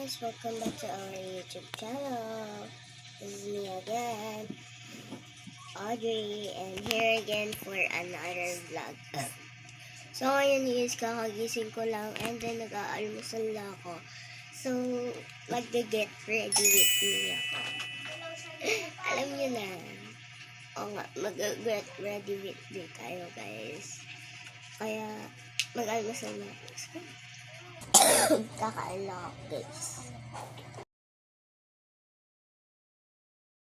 guys, welcome back to our YouTube channel. This is me again, Audrey, and here again for another vlog. So ngayon is kakagising ko lang and then nag-aalmusal na ako. So mag-get ready with me ako. Alam niyo na. O nga, mag-get ready with me tayo guys. Kaya mag-almusal na ako. Kakain lang ako guys.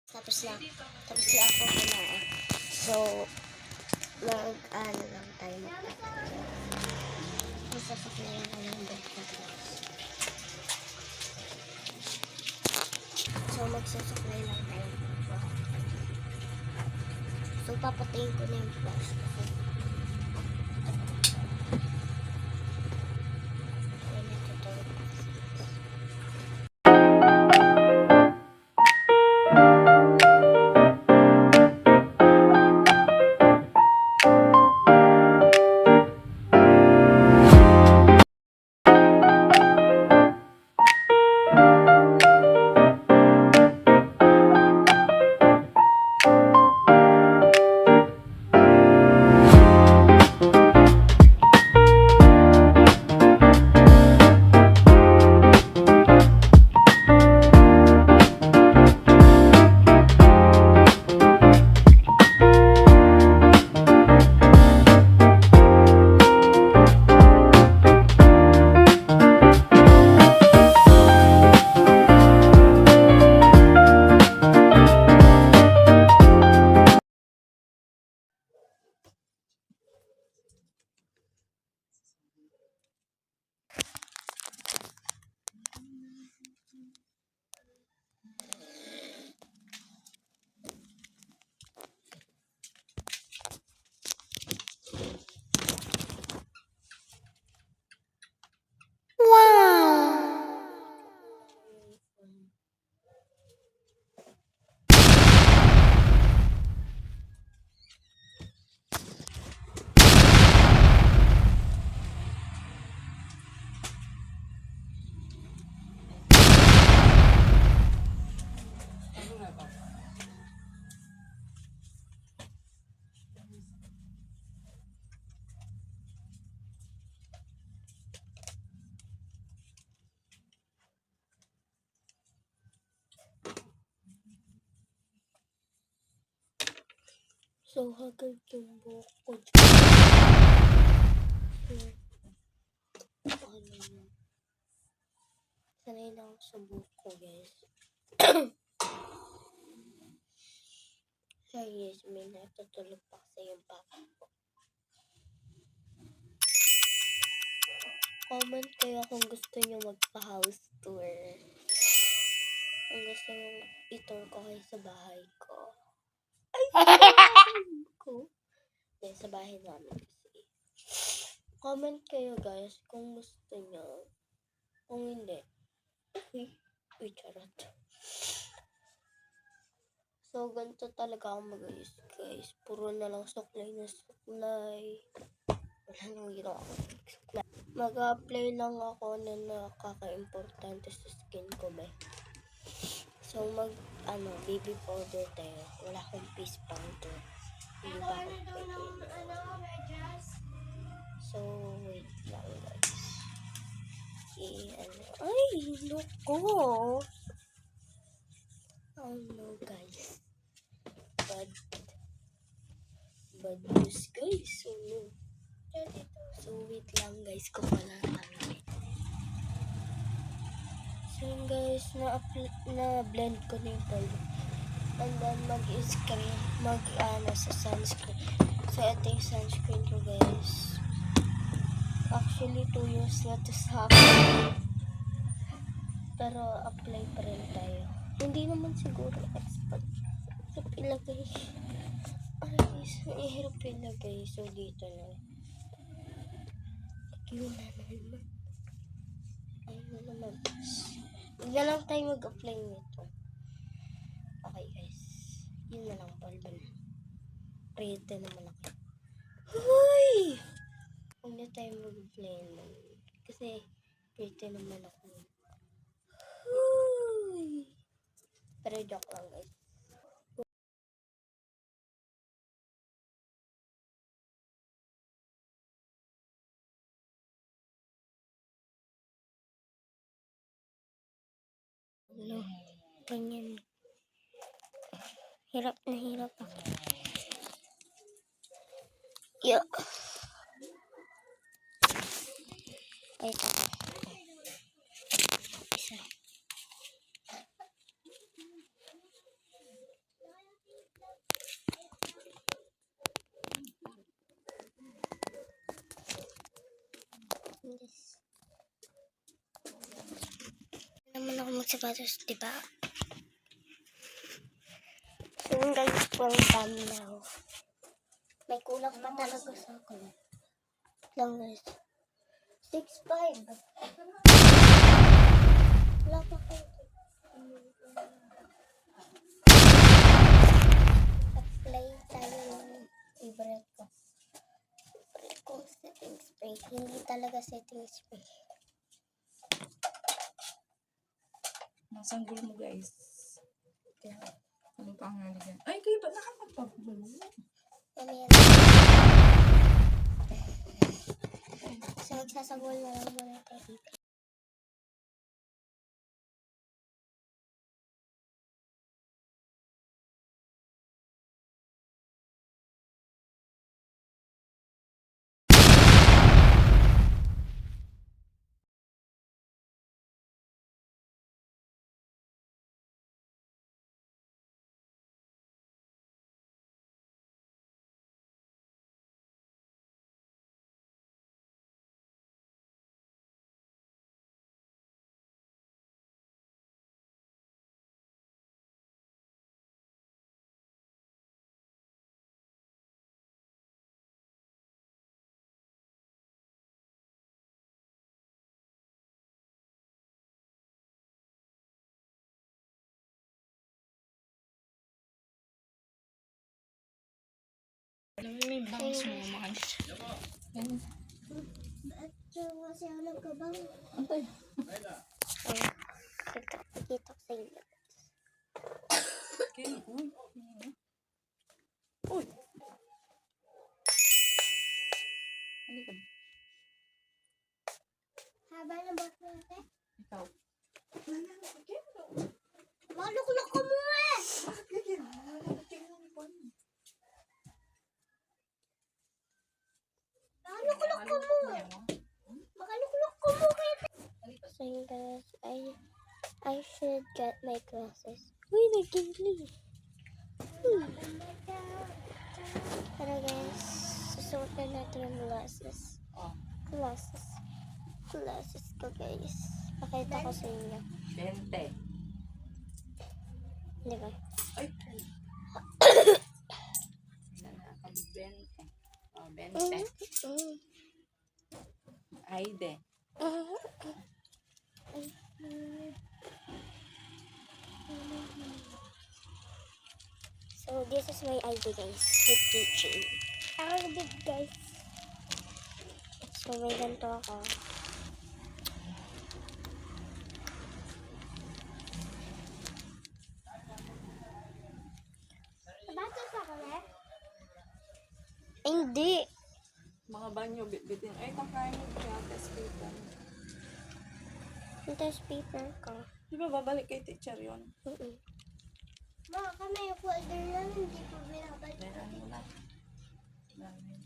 Tapos na ako kumain. So, mag-ano lang tayo. Masasok na lang ako ng breakfast guys. So, magsasaklay lang tayo. So, papatayin ko na yung flash. So, hagad yung buhok ko. So, sanay na ako sa buhok ko, guys. Sorry, guys. May natutulog pa kasi yung papa ko. Comment kayo kung gusto nyo magpa-house tour. Kung gusto nyo i-tour ko kayo sa bahay ko. Ay, sa bahay namin kasi. Comment kayo guys kung gusto nyo. Kung hindi, uy, charot. So, ganito talaga ako mag-ayos guys. Puro na lang suklay na suklay. Wala nang ginawa ako suklay. Mag-apply lang ako na nakaka-importante sa skin ko ba. So, baby powder tayo. Wala akong face powder. Hindi ba ako pwede? So, wait lang guys. Ay, loko! Oh no guys. Bad news guys. So, no. So, wait lang guys. Kung wala tayo. So, yun guys. Na-blend ko na yung powder. And then, sa sunscreen. So, ito yung sunscreen ko, guys. Actually, 2 years na to sa akin. Pero, apply pa rin tayo. Hindi naman siguro expert. Hirap ilagay. Ay, guys, hirap ilagay. So, dito na. Yun na naman. Ayun na naman. Huwag na lang tayo mag-apply nito. Okay guys, yun na lang palban. Ready naman ako. Hoy! Huwag na tayo mag-play kasi ready naman ako. Pero joke lang guys. No, ganyan. Hirap na hirap ako. Yo. Ay, isa. Yes. Naman ako magsapatos, diba? So guys, we're done now. May kulang pa talaga sa akin. Lang guys. 6'5". Wala pa kayo. Apply tayo ng favorite ko. Favorite ko setting spray. Hindi talaga setting spray. Nasanggol mo guys. Kaya, ano pa ang nalagyan? Ay, kayo ba nakapagpagulo? Mamaya. So, magsasagol na lang muna tayo. May bangs mo naman. At kasi ako nagkabang. Antay. Ay, kita ko sa inyo. Okay. Uy. Uy. Ano ka? Haba na ba natin? Ikaw. Maluklok ko mo eh! Maluklok ko mo! Makaluklok ko mo kayo! So yun guys, I should get my glasses. Uy, nagkingli! Pero guys, susuot na natin yung glasses. Glasses ko guys. Pakita ko sa inyo. 20. Di ba? Ay. Nakaka-20. Oh, 20. Ay, de. So this is my ID guys, with teaching. Ako big guys. So may ganito ako. Batas ako na? Hindi. Mga banyo, bitbitin. Ay, kakain mo kaya test paper. Yung test paper ko. Di ba babalik kay teacher yun? Ma, kami yung folder lang, hindi ko binabalik. Meron mo na. Meron.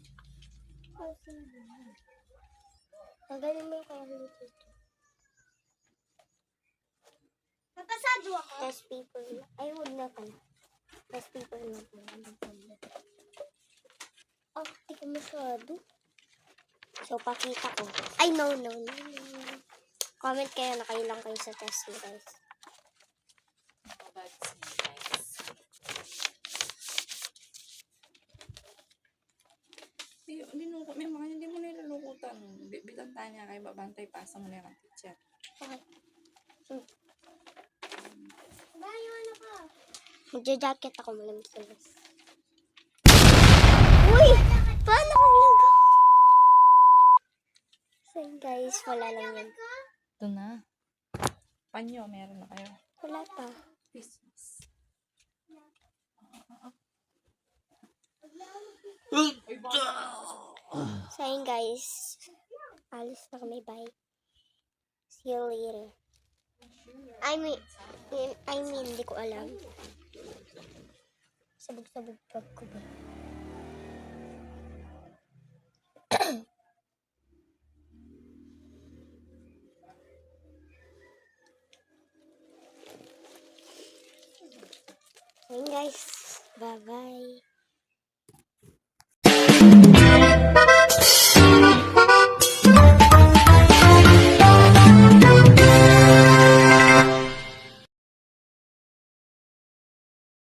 Magaling mo yung kaya dito. Napasado ako? Test paper lang. Ay, huwag na pala. Test paper lang pala. Oh, hindi ko masyado. So, pakita ko. Ay, no. Comment kayo na kayo lang kayo sa test mo, guys. May mga hindi mo nilulukutan. Bilang tanya kay babantay, pasa mo na yung teacher. Okay. Bayo, ano ka? Magja-jacket ako malamig sa labas. Uy! Paano ko lang ka? So guys, wala lang yan. Ito na. Panyo, meron na kayo. Wala pa. Christmas. So yun guys, alis na kami, bye. See you later. I mean, hindi ko alam. Sabog-sabog pag ko ba? So yun guys, bye-bye.